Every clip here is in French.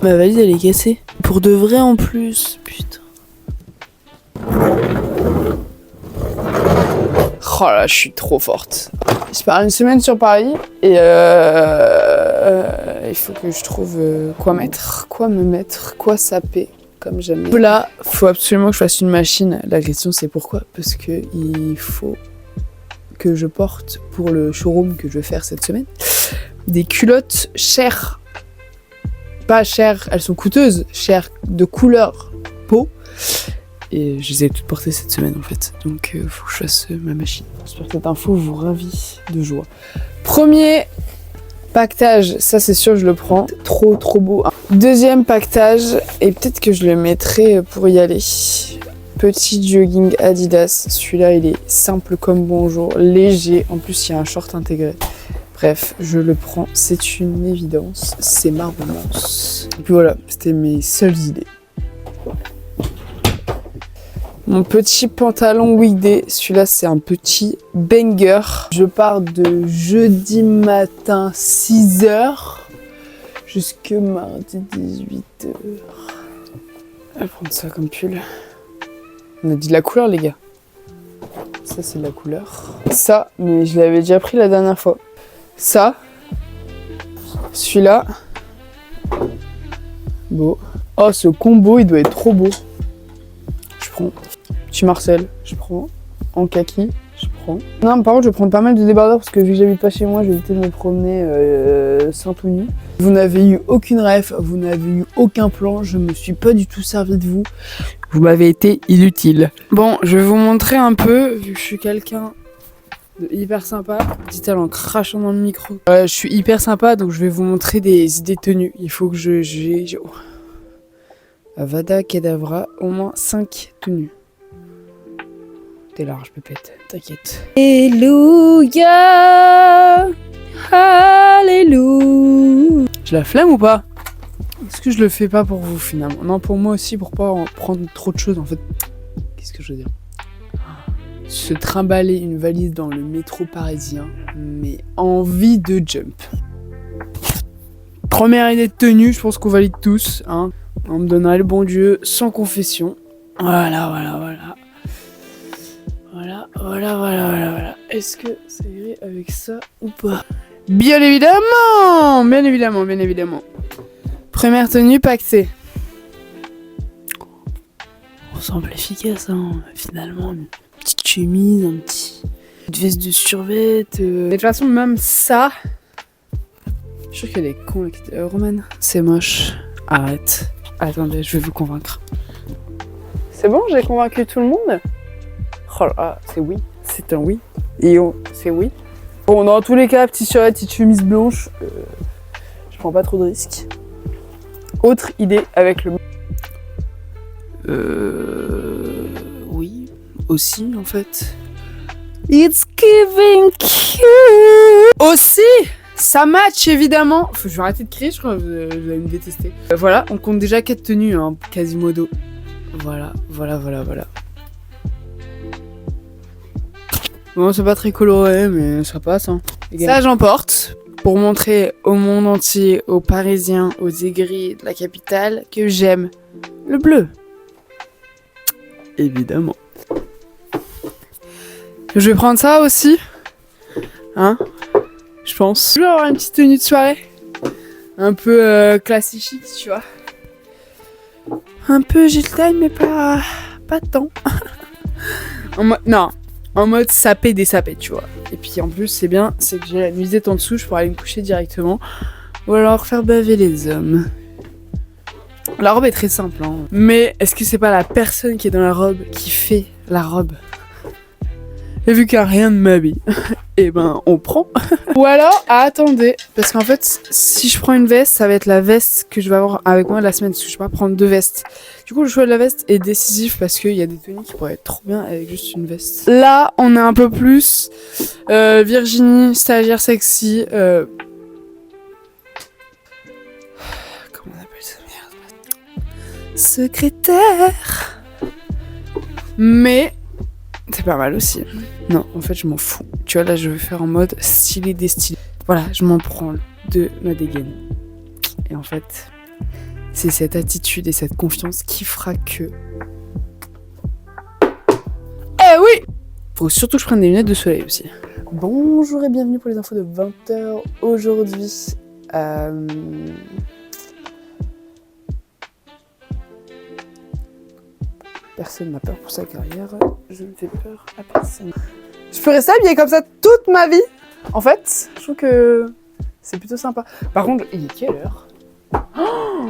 Ma valise elle est cassée. Pour de vrai en plus. Putain. Oh là, je suis trop forte. Je pars une semaine sur Paris et il faut que je trouve quoi mettre, quoi me mettre, quoi saper comme j'aime. Là, faut absolument que je fasse une machine. La question c'est pourquoi ? Parce que il faut que je porte pour le showroom que je vais faire cette semaine des culottes chères. Pas chères, elles sont coûteuses, chères de couleur peau. Et je les ai toutes portées cette semaine en fait. Donc faut que je fasse ma machine. J'espère que cette info vous ravit de joie. Premier paquetage, ça c'est sûr je le prends. Trop beau. Deuxième paquetage, et peut-être que je le mettrai pour y aller. Petit jogging Adidas. Celui-là il est simple comme bonjour, léger. En plus il y a un short intégré. Bref, je le prends, c'est une évidence. C'est ma romance. Et puis voilà, c'était mes seules idées. Mon petit pantalon weekday, celui-là c'est un petit banger. Je pars de jeudi matin 6h jusque mardi 18h. Je vais prendre ça comme pull. On a dit de la couleur les gars. Ça c'est de la couleur. Ça, mais je l'avais déjà pris la dernière fois. Ça. Celui-là. Beau. Oh ce combo il doit être trop beau. Je prends. Petit Marcel, je prends. En kaki, je prends. Non, par contre, je vais prendre pas mal de débardeurs parce que vu que j'habite pas chez moi, je vais éviter de me promener sans tout nu. Vous n'avez eu aucune ref, vous n'avez eu aucun plan, je me suis pas du tout servi de vous. Vous m'avez été inutile. Bon, je vais vous montrer un peu, vu que je suis quelqu'un de hyper sympa, dit-elle en crachant dans le micro. Je suis hyper sympa, donc je vais vous montrer des idées tenues. Il faut que j'ai Avada Kedavra, au moins 5 tenues. T'es large, pépette, t'inquiète. Alléluia, alléluia. Je la flemme ou pas ? Est-ce que je le fais pas pour vous finalement ? Non, pour moi aussi, pour pas en prendre trop de choses en fait. Qu'est-ce que je veux dire ? Se trimballer une valise dans le métro parisien, mais envie de jump. Première idée de tenue, je pense qu'on valide tous, hein. On me donnerait le bon Dieu sans confession. Voilà. Est-ce que ça irait avec ça ou pas ? Bien évidemment. Première tenue pactée. On semble efficace, hein. Finalement, une petite chemise, une veste de survêt. De toute façon, même ça... Je suis sûr qu'il y a des cons là. Roman, c'est moche. Arrête. Attendez, je vais vous convaincre. C'est bon, j'ai convaincu tout le monde ? Oh là, c'est oui. C'est un oui. Et oh, c'est oui. Bon, dans tous les cas, petit survêt, petite chemise blanche. Je prends pas trop de risques. Autre idée avec le... Oui, aussi en fait. It's giving cute. Aussi, ça match évidemment. Je vais arrêter de crier, je crois que vous allez me détester. Voilà, on compte déjà 4 tenues, hein, Quasimodo. Voilà. Bon, c'est pas très coloré, mais ça passe, hein. Ça, j'emporte pour montrer au monde entier, aux Parisiens, aux aigris de la capitale, que j'aime le bleu. Évidemment. Je vais prendre ça aussi. Hein ? Je pense. Je vais avoir une petite tenue de soirée. Un peu classique chic, tu vois. Un peu Gilles Time, mais pas tant. En mode sapé des sapés, tu vois. Et puis en plus, c'est bien, c'est que j'ai la nuisette en dessous, je pourrais aller me coucher directement. Ou alors faire baver les hommes. La robe est très simple, hein. Mais est-ce que c'est pas la personne qui est dans la robe qui fait la robe ? Et vu qu'il n'y a rien de m'habille, eh ben on prend. Ou alors, attendez, parce qu'en fait, si je prends une veste, ça va être la veste que je vais avoir avec moi la semaine, parce que je vais pas prendre 2 vestes. Du coup, le choix de la veste est décisif parce qu'il y a des tenues qui pourraient être trop bien avec juste une veste. Là, on est un peu plus Virginie, stagiaire sexy. Comment on appelle ça, merde ? Secrétaire. Mais c'est pas mal aussi. Non, en fait, je m'en fous. Tu vois, là, je vais faire en mode stylé déstylé. Voilà, je m'en branle de ma dégaine. Et en fait, C'est cette attitude et cette confiance qui fera que... Eh oui! Faut surtout que je prenne des lunettes de soleil aussi. Bonjour et bienvenue pour les infos de 20h. Aujourd'hui, personne n'a peur pour sa carrière. Je ne fais peur à personne. Je peux rester habillée comme ça toute ma vie. En fait, je trouve que c'est plutôt sympa. Par contre, il est quelle heure? Oh,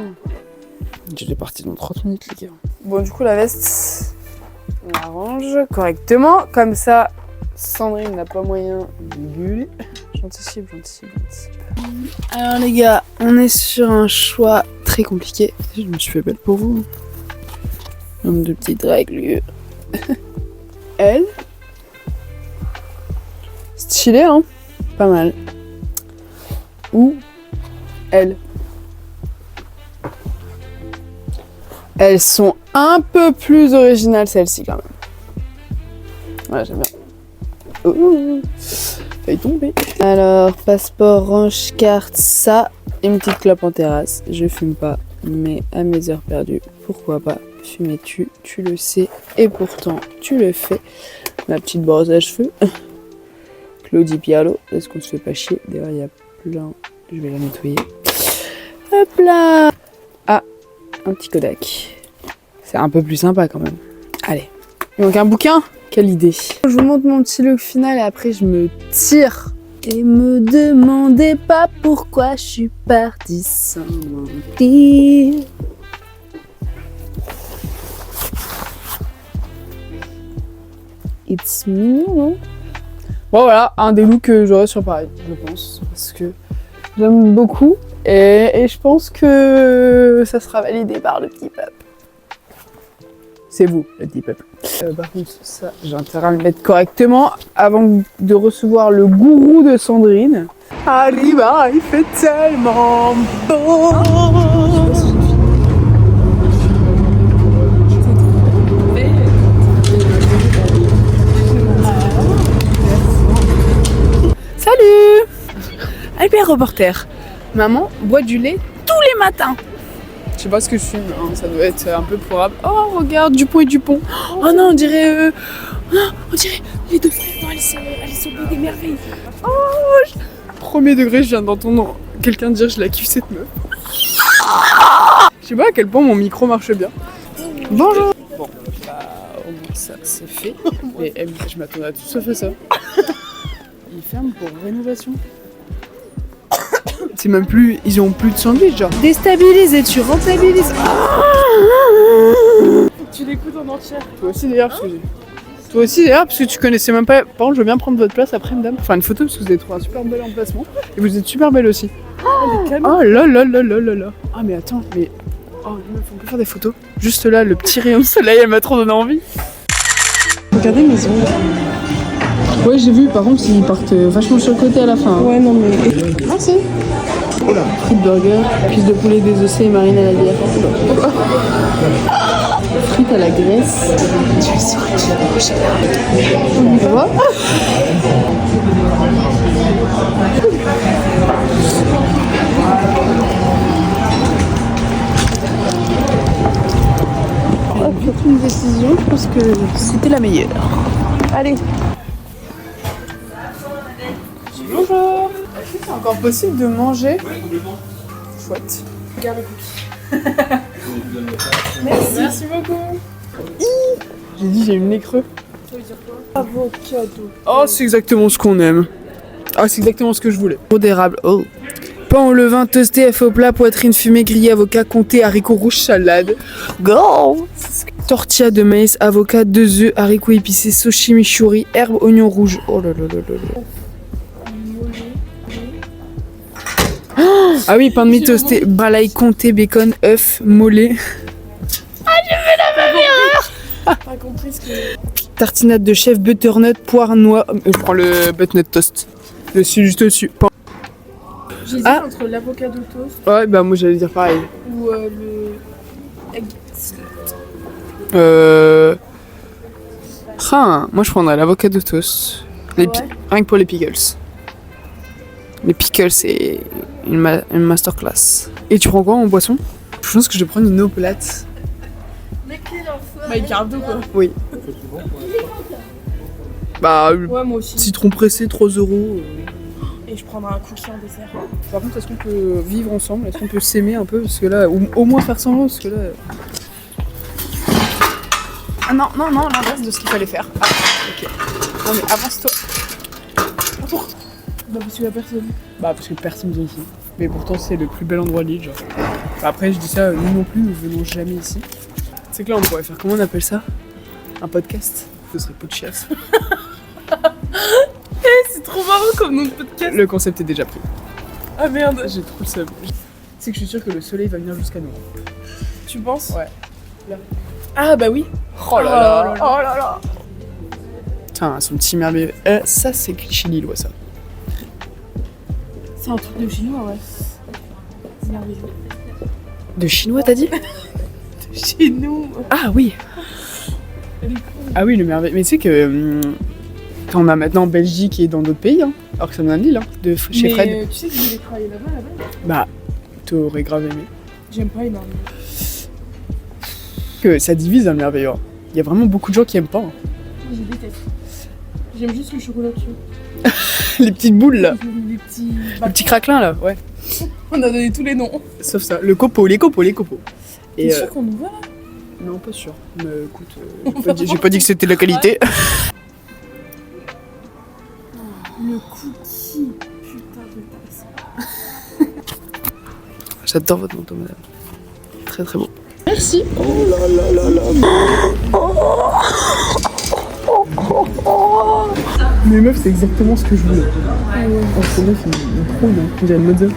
j'étais partie dans 30 minutes, les gars. Bon, du coup, la veste, on l'arrange correctement. Comme ça, Sandrine n'a pas moyen de gueuler. J'anticipe. Alors, les gars, on est sur un choix très compliqué. Je me suis fait belle pour vous. Nombre de petites règles. Elle. Stylé, hein? Pas mal. Ou elle. Elles sont un peu plus originales, celles-ci, quand même. Ouais, j'aime bien. Ouh, failli tomber. Alors, passeport, range, carte, ça. Et une petite clope en terrasse. Je fume pas, mais à mes heures perdues, pourquoi pas? Fumer tu le sais, et pourtant, tu le fais. Ma petite brosse à cheveux. Claudie Pialo, est-ce qu'on se fait pas chier? D'ailleurs, il y a plein... Je vais la nettoyer. Hop là! Ah, un petit Kodak. C'est un peu plus sympa quand même. Allez. Il manque un bouquin? Quelle idée. Je vous montre mon petit look final et après je me tire. Et me demandez pas pourquoi je suis partie sans mentir. It's mignon, non? Bon voilà, un des looks que j'aurais sur Paris, je pense. Parce que j'aime beaucoup. Et je pense que ça sera validé par le petit peuple. C'est vous, le petit peuple. Par contre, ça, j'ai intérêt à le mettre correctement avant de recevoir le gourou de Sandrine. Arriva, il fait tellement beau. Salut! Albert reporter. Maman boit du lait tous les matins. Je sais pas ce que je fume, hein, ça doit être un peu probable. Oh, regarde, Dupont et Dupont. Oh non, on dirait les deux frères dans Alice au pays des merveilles. Oh, premier degré, je viens d'entendre quelqu'un dire je la kiffe cette meuf. Je sais pas à quel point mon micro marche bien. Bonjour. Bon, bah, au moins ça c'est fait. Et je m'attendais à tout sauf à ça. Ils ferment pour rénovation. C'est même plus, ils ont plus de sandwich, genre. Déstabilise et tu rentabilises. Tu l'écoutes en entière. Toi aussi d'ailleurs, parce que tu connaissais même pas. Par contre, je veux bien prendre votre place après, madame. Enfin, une photo parce que vous avez trouvé un super bel emplacement. Et vous êtes super belle aussi. Oh là là là là là là. Ah mais attends, mais. Oh, on peut faire des photos. Juste là, le petit rayon de soleil, elle m'a trop donné envie. Regardez mes ongles. Ouais, j'ai vu, par contre, ils partent vachement sur le côté à la fin. Ouais, non, mais. Merci. Oh là, frites burger, cuisse de poulet désossée et marine à la bière. Frites à la graisse. Tu es sûr que tu l'as prochaine. On voit. On a pris une décision, je pense que c'était la meilleure. Allez. Bonjour. Est-ce que c'est encore possible de manger? Chouette. Regarde le cookie. Merci beaucoup. J'ai dit j'ai eu le nez creux. Ça veut dire quoi? Avocado. Oh, c'est exactement ce qu'on aime. Ah, c'est exactement ce que je voulais. Eau d'érable. Oh. Pain au levain, toasté, œuf au plat, poitrine fumée, grillé, avocat, comté, haricots rouges, salade. Go! Tortilla de maïs, avocat, 2 œufs, haricots épicés, sauce chimichurri, herbes, oignons rouges. Oh là là là là là. Ah oui, pain de mie toasté, balaï, comté, bacon, œuf, mollet. Ah, j'ai fait la même erreur. Pas compris ce que... Tartinade de chèvre, butternut, poire, noix. Je prends le butternut toast. Je suis juste dessus. J'hésite entre l'avocado toast. Ouais, bah moi j'allais dire pareil. Ou le egg salad. Moi je prendrais l'avocado toast. Rien que pour les pickles. Les pickles, c'est une masterclass. Et tu prends quoi en boisson? Je pense que je vais prendre une eau plate. Bah, il garde quoi. Oui. Bah, Ouais, moi aussi. citron pressé, 3 €. Et je prendrai un cookie en dessert. Par contre, est-ce qu'on peut vivre ensemble? Est-ce qu'on peut s'aimer un peu? Parce que là, au moins faire semblant, parce que là... Ah non, l'inverse de ce qu'il fallait faire. Ah, ok. Non mais avance-toi. Autour. Bah, parce que la personne. Bah, parce que personne vient ici. Mais pourtant, c'est le plus bel endroit de l'île, genre. Bah, après, je dis ça, nous non plus, nous venons jamais ici. C'est que là, on pourrait faire, comment on appelle ça? Un podcast? Ce serait podcast. C'est trop marrant comme nom de podcast. Le concept est déjà pris. Ah merde. J'ai trop le seum. Tu sais que je suis sûre que le soleil va venir jusqu'à nous. Tu penses? Ouais. Là. Ah bah oui. Oh là là. Oh là là. Putain, son petit merveilleux. Ça, c'est cliché lillois, ça. C'est un truc de chinois, ouais. C'est merveilleux. De chinois, t'as dit? Chez nous. Ah oui. Ah oui, le merveilleux. Mais tu sais que t'en as maintenant en Belgique et dans d'autres pays, hein, alors que ça vient de Lille, hein, de chez Fred. Mais tu sais que je voulais travailler là-bas. Bah, t'aurais grave aimé. J'aime pas énormément. Que ça divise un merveilleux. Il y a vraiment beaucoup de gens qui aiment pas. Hein. Je déteste. J'aime juste le chocolat dessus. Les petites boules là. Les petits. Le petit craquelin là, ouais. On a donné tous les noms. Sauf ça. Le copeau, les copeaux. T'es sûr qu'on nous voit là? Non, pas sûr. Mais écoute, j'ai pas dit que c'était de la qualité. Le cookie. Putain de tasse. J'adore votre manteau, madame. Très très beau. Merci. Oh là là là là. Mais meuf, c'est exactement ce que je voulais. Oh, ce meuf, il prône, hein. On dirait une Mozart.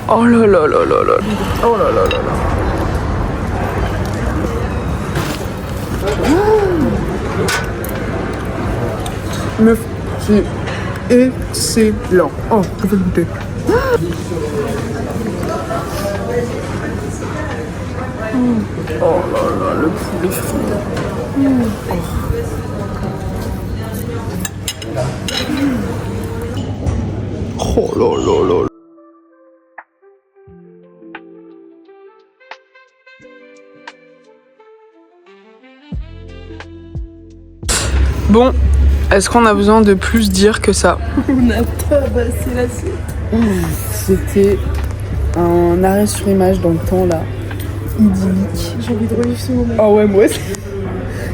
Oh là là là là là. Oh là là là là. Meuf, c'est excellent. Oh, je peux goûter. Oh là là, le poulet frit. Oh là là là. Bon, est-ce qu'on a besoin de plus dire que ça? On a tabassé l'assiette. C'était un arrêt sur image dans le temps là. Idyllique. J'ai envie de revivre ce moment. Oh ouais, moi aussi.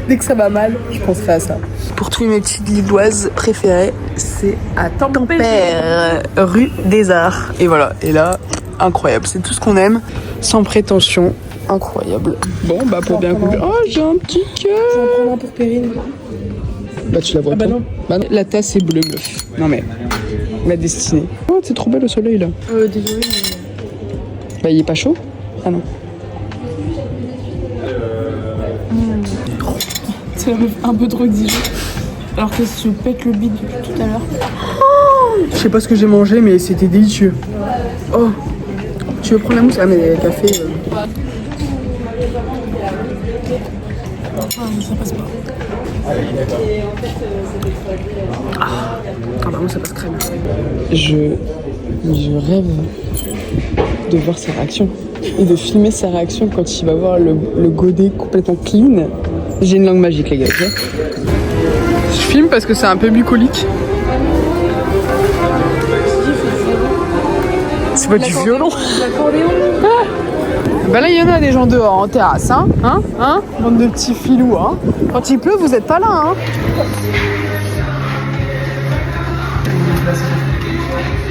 Dès que ça va mal, je penserai à ça. Pour tous mes petites lilloises préférées, c'est à Tampere, rue des Arts. Et voilà, et là, incroyable. C'est tout ce qu'on aime, sans prétention. Incroyable. Bon, bah pour bien conclure. Oh, j'ai un petit cœur. Je vais en prendre un pour Perrine. Bah tu la vois pas. Non. Bah non. La tasse est bleue, meuf. Non mais, la destinée. Oh, c'est trop belle le soleil là. Désolé, mais... Bah il est pas chaud? Ah non. C'est la meuf un peu trop exigeante. Alors que je pète le bide depuis tout à l'heure. Je sais pas ce que j'ai mangé, mais c'était délicieux. Oh, tu veux prendre la mousse? Ah, mais le café. Ah, mais ça passe pas. Ah, vraiment, ça passe crème. Je rêve de voir sa réaction et de filmer sa réaction quand il va voir le godet complètement clean. J'ai une langue magique, les gars. Okay, je filme parce que c'est un peu bucolique. C'est pas du violon. Ah. Bah là, il y en a des gens dehors en terrasse, hein, bande de petits filous, hein. Quand il pleut, vous êtes pas là, hein.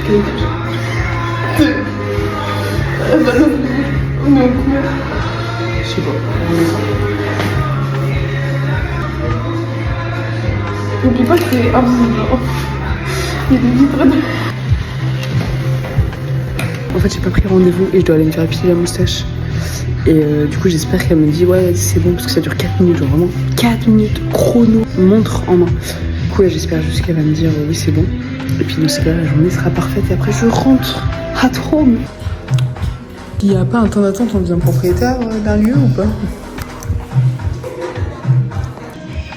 Je sais pas. N'oublie pas que c'est invisible. Il y a des vitres. En fait, j'ai pas pris rendez-vous et je dois aller me faire épiler la moustache. Et du coup, j'espère qu'elle me dit ouais, c'est bon parce que ça dure 4 minutes, genre vraiment 4 minutes chrono, montre en main. Du coup, là, j'espère juste qu'elle va me dire oui, c'est bon. Et puis, dans ce cas-là, la journée sera parfaite et après, je rentre à Rome. Il n'y a pas un temps d'attente en devient propriétaire d'un lieu ou pas?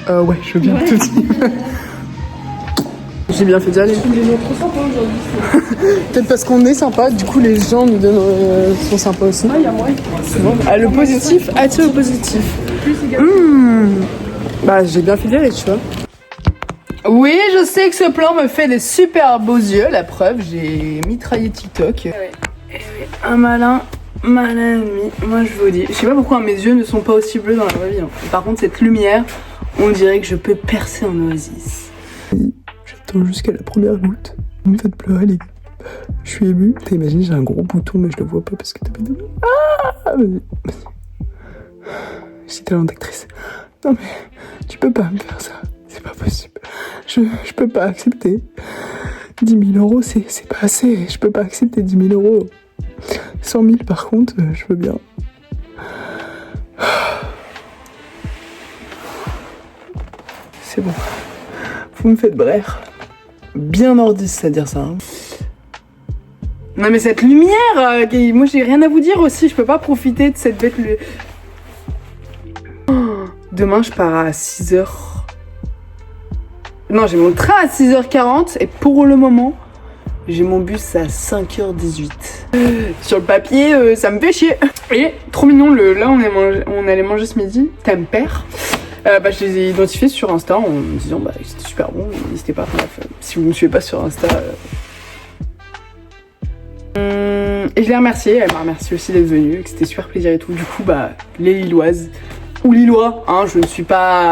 Ouais, je veux bien tout de suite. J'ai bien fait d'y aller. Des gens trop sympas aujourd'hui. Peut-être parce qu'on est sympa, du coup les gens nous donnent, sont sympas aussi. Il y a moi. C'est bon. Ah, le positif attire le positif. Bah j'ai bien fait d'y aller, tu vois. Oui, je sais que ce plan me fait des super beaux yeux. La preuve, j'ai mitraillé TikTok. Un malin ennemi. Moi, je vous dis. Je sais pas pourquoi mes yeux ne sont pas aussi bleus dans la vraie vie. Hein. Par contre, cette lumière, on dirait que je peux percer en oasis. J'attends jusqu'à la première goutte. Vous me faites pleurer, les gars. Je suis émue. T'imagines, j'ai un gros bouton, mais je le vois pas parce que t'as pas de... Ah, vas-y. J'ai talent d'actrice. Non, mais tu peux pas me faire ça. C'est pas possible. Je peux pas accepter. 10 000 euros, c'est pas assez. Je peux pas accepter 10 000 euros. 100 000 par contre, je veux bien. C'est bon. Vous me faites brère. Bien nordiste, c'est-à-dire ça. Hein. Non mais cette lumière, moi j'ai rien à vous dire aussi. Je peux pas profiter de cette bête... Demain, je pars à 6h. Non, j'ai mon train à 6h40 et pour le moment, j'ai mon bus à 5h18. Sur le papier, ça me fait chier. Et trop mignon, là on allait manger ce midi, tempère. Je les ai identifiés sur Insta en me disant que c'était super bon, n'hésitez pas. Bref, si vous me suivez pas sur Insta. Et je l'ai remerciée, elle m'a remercié aussi d'être venue, que c'était super plaisir et tout. Du coup, les Lilloises. Ou Lillois, hein, je ne suis pas...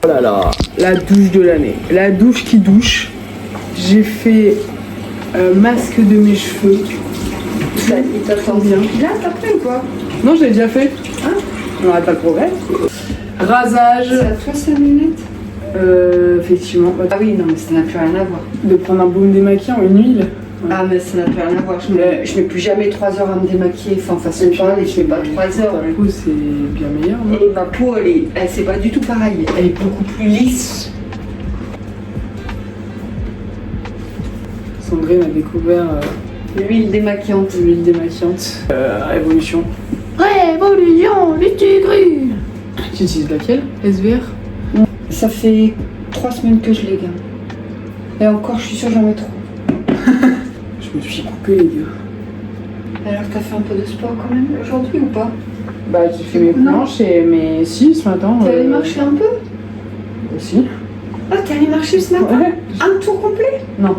Oh là là, la douche de l'année. La douche qui douche. J'ai fait masque de mes cheveux. Il t'attend bien. Là, t'as fait ou quoi? Non, je l'ai déjà fait. Hein, on n'arrête pas le progrès. Rasage. C'est à toi, 5 minutes? Effectivement. Ah oui, non, mais ça n'a plus rien à voir. De prendre un baume démaquillant, une huile. Ouais. Ah, mais ça n'a plus rien à voir. Je mets plus jamais 3 heures à me démaquiller. Enfin, façon de parler, je mets pas 3 heures. Ta peau, c'est bien meilleur. Non? Et ma peau, c'est pas du tout pareil. Elle est beaucoup plus lisse. Sandrine a découvert l'huile démaquillante. L'huile démaquillante. Révolution. Révolution, les tigris. Tu utilises laquelle? SVR? Ça fait 3 semaines que je l'ai, gars. Et encore, je suis sûre que j'en mets trop. Je me suis coupé, les gars. Alors, t'as fait un peu de sport quand même aujourd'hui ou pas? J'ai fait mes planches et mes... Si, ce matin. T'es allé marcher un peu? Aussi. Ah, t'es allé marcher ce matin? Ouais. Un tour complet? Non,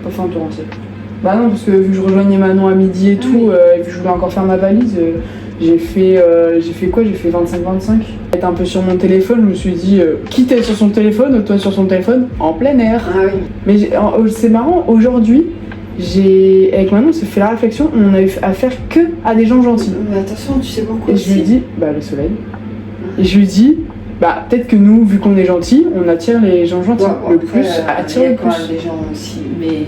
pas fait un tour entier. Non, parce que vu que je rejoignais Manon à midi et tout, et que je voulais encore faire ma valise, j'ai fait quoi? J'ai fait 25-25. J'étais un peu sur mon téléphone, je me suis dit, quitte à être sur son téléphone, toi sur son téléphone, en plein air. Ah oui. Mais c'est marrant, aujourd'hui, avec Manon, on s'est fait la réflexion, on a eu affaire que à des gens gentils. Mais attention, tu sais pourquoi? Et je lui ai dit, le soleil. Et je lui ai dit, peut-être que nous, vu qu'on est gentils, on attire les gens gentils. Le plus, attire le plus. Il y a des gens aussi, mais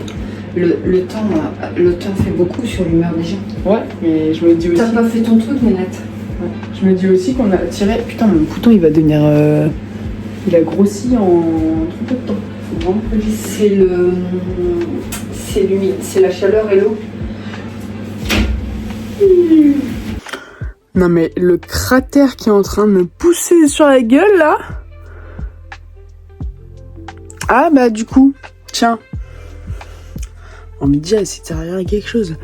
le temps fait beaucoup sur l'humeur des gens. Ouais, mais je me dis aussi... T'as pas fait ton truc, Nénette. Ouais. Je me dis aussi qu'on a attiré... Putain, mon bouton, il va devenir... Il a grossi en trop peu de temps. Faut vraiment que c'est la chaleur et l'eau. Non mais le cratère qui est en train de me pousser sur la gueule là. Ah du coup, tiens. On me dit, si t'as rien quelque chose.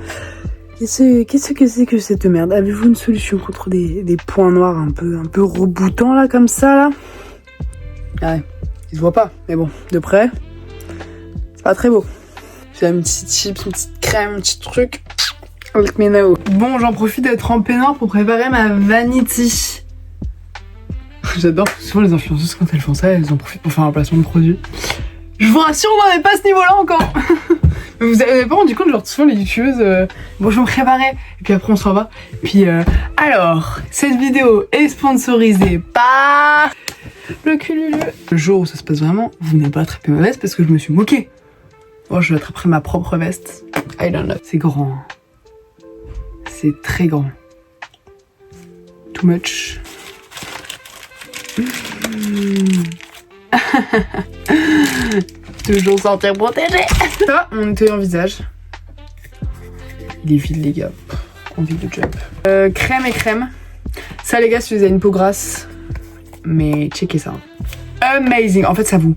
Qu'est-ce que c'est que cette merde? Avez-vous une solution contre des points noirs un peu reboutants là comme ça là? Ouais, ils se voient pas, mais bon, de près, c'est pas très beau. J'ai une petite chips, une petite crème, un petit truc. Avec mes naos. Bon, j'en profite d'être en peignoir pour préparer ma vanity. J'adore souvent les influenceuses quand elles font ça, elles en profitent pour faire un placement de produit. Je vous rassure, on n'en est pas à ce niveau-là encore. Mais vous avez pas rendu compte, genre souvent les youtubeuses, bon je vais me préparer, et puis après on s'en va. Puis alors, cette vidéo est sponsorisée par le Cululu. Le jour où ça se passe vraiment, vous n'avez pas attrapé ma veste parce que je me suis moquée. Bon, je vais attraper ma propre veste. I don't know. C'est grand. C'est très grand. Too much. Toujours sortir protégé. Ça va, mon nettoyant visage. Il est vide, les gars. Envie de jump. Crème et crème. Ça, les gars, si vous avez une peau grasse. Mais checkez ça. Amazing. En fait, ça vous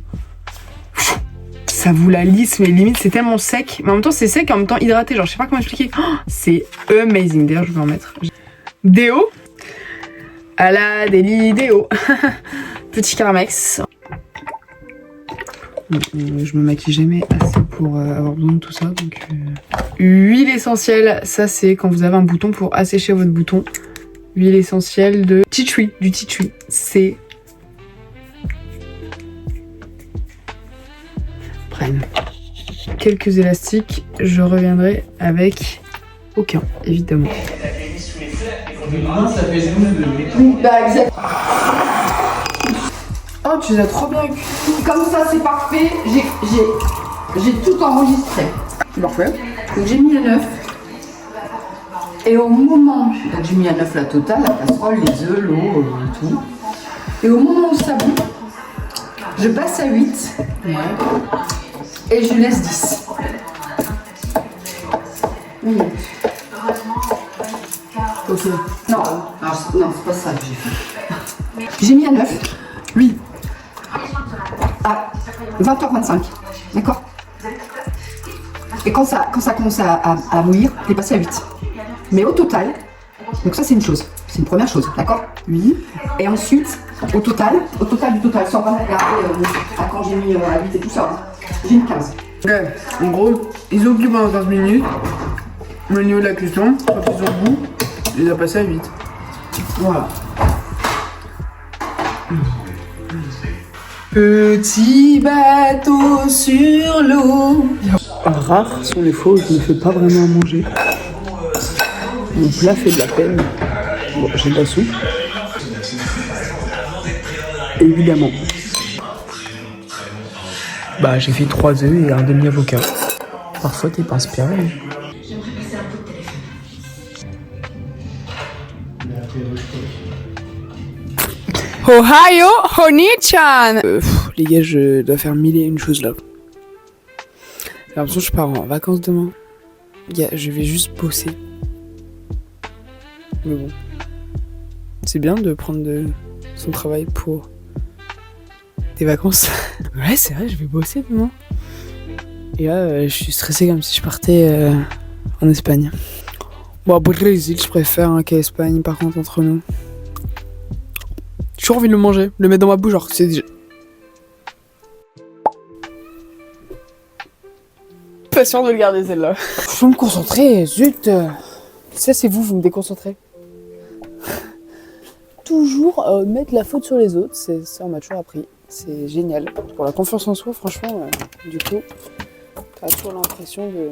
ça vous la lisse, mais limite c'est tellement sec. Mais en même temps c'est sec et en même temps hydraté. Genre je sais pas comment expliquer. Oh, c'est amazing. D'ailleurs je vais en mettre. Déo. À la déli déo. Petit Carmex. Je me maquille jamais assez pour avoir besoin de tout ça. Donc, huile essentielle, ça c'est quand vous avez un bouton pour assécher votre bouton. Huile essentielle de tea tree, du tea tree. C'est... Prenne. Quelques élastiques, je reviendrai avec aucun, évidemment. Bah exact. Oh, tu les as trop bien cuits. Comme ça c'est parfait, j'ai tout enregistré. C'est parfait. Donc j'ai mis à 9. Et au moment, donc j'ai mis à 9 la totale, la casserole, les œufs, l'eau, tout. Et au moment où ça bout, je passe à 8. Ouais. Et je laisse 10. Ok. Non, non, c'est pas ça que j'ai fait. J'ai mis à 9. Oui. À 20h25. D'accord. Et quand ça commence à mourir, je l'ai passé à 8. Mais au total, donc ça c'est une chose. C'est une première chose, d'accord. Oui. Et ensuite, au total, sans vraiment regarder à quand j'ai mis à 8 et tout ça, j'ai mis 15. Ouais, en gros, ils ont cuit pendant 15 minutes. Mais au niveau de la cuisson, quand ils ont le goût, ils les ont passé à 8. Voilà. Petit bateau sur l'eau. Rares sont les fois où je ne fais pas vraiment à manger. Mon plat fait de la peine. Bon, j'ai de la soupe. Évidemment. Bah, j'ai fait 3 œufs et un demi-avocat. Parfois, t'es pas inspiré. Ohio, Honey-chan. Les gars, je dois faire 1001 choses là. J'ai l'impression que je pars en vacances demain. Gars, je vais juste bosser. Mais bon. C'est bien de prendre son travail pour des vacances. Ouais, c'est vrai, je vais bosser demain. Et là, je suis stressée comme si je partais en Espagne. Bon, au Brésil, je préfère qu'Espagne, par contre, entre nous. J'ai toujours envie de le manger, le mettre dans ma bouche, genre, c'est déjà... Pas sûr de le garder, celle-là. Faut me concentrer, zut. Ça, c'est vous me déconcentrez. Toujours mettre la faute sur les autres, ça on m'a toujours appris. C'est génial. Pour la confiance en soi, franchement, du coup, t'as toujours l'impression de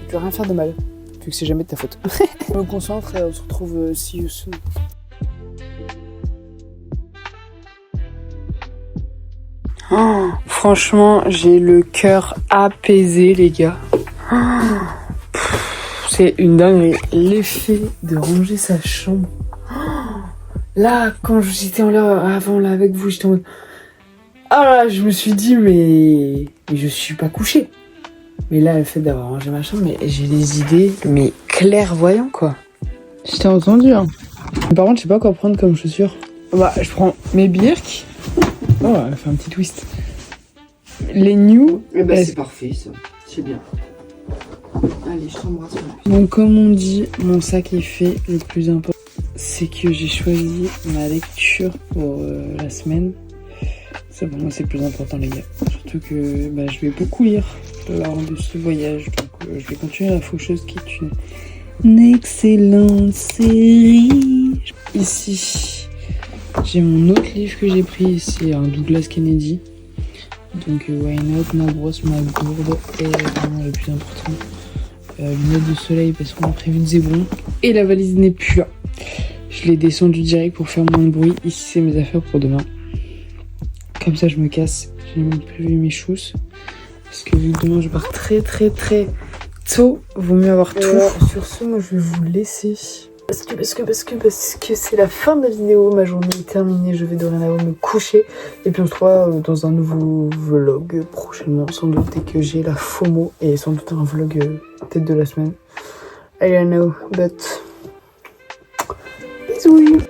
plus rien faire de mal, vu que c'est jamais de ta faute. On me concentre et on se retrouve see you soon. Oh, franchement, j'ai le cœur apaisé, les gars. Oh, c'est une dinguerie. L'effet de ranger sa chambre. Oh, là, quand j'étais en l'air avant là avec vous, j'étais en mode... Ah là, je me suis dit, mais je suis pas couchée. Mais là, le fait d'avoir rangé ma chambre, mais j'ai des idées, mais clairvoyant quoi. Je t'ai entendu, hein. Par contre, je sais pas quoi prendre comme chaussures. Bah, je prends mes Birk. Oh, elle fait un petit twist. Les New. Eh ben, c'est parfait, ça. C'est bien. Allez, je t'embrasse. Donc, comme on dit, mon sac est fait. Le plus important, c'est que j'ai choisi ma lecture pour la semaine. Ça, pour moi, c'est le plus important, les gars. Surtout que je vais beaucoup lire lors de ce voyage. Donc, je vais continuer la Faucheuse, qui est une excellente série. Ici, j'ai mon autre livre que j'ai pris. C'est un Douglas Kennedy. Donc, Why Not, ma brosse, ma gourde. Et vraiment le plus important, lunettes de soleil parce qu'on a prévu de zébron. Et la valise n'est plus là. Je l'ai descendu direct pour faire moins de bruit. Ici, c'est mes affaires pour demain. Comme ça, je me casse. J'ai prévu mes chousses. Parce que vu que demain, je pars très tôt, vaut mieux avoir tout. Sur ce, moi, je vais vous laisser. Parce que c'est la fin de la vidéo. Ma journée est terminée. Je vais dorénavant me coucher. Et puis, on se retrouve dans un nouveau vlog prochainement. Sans doute dès que j'ai la FOMO. Et sans doute un vlog tête de la semaine. I don't know, but... Bisous.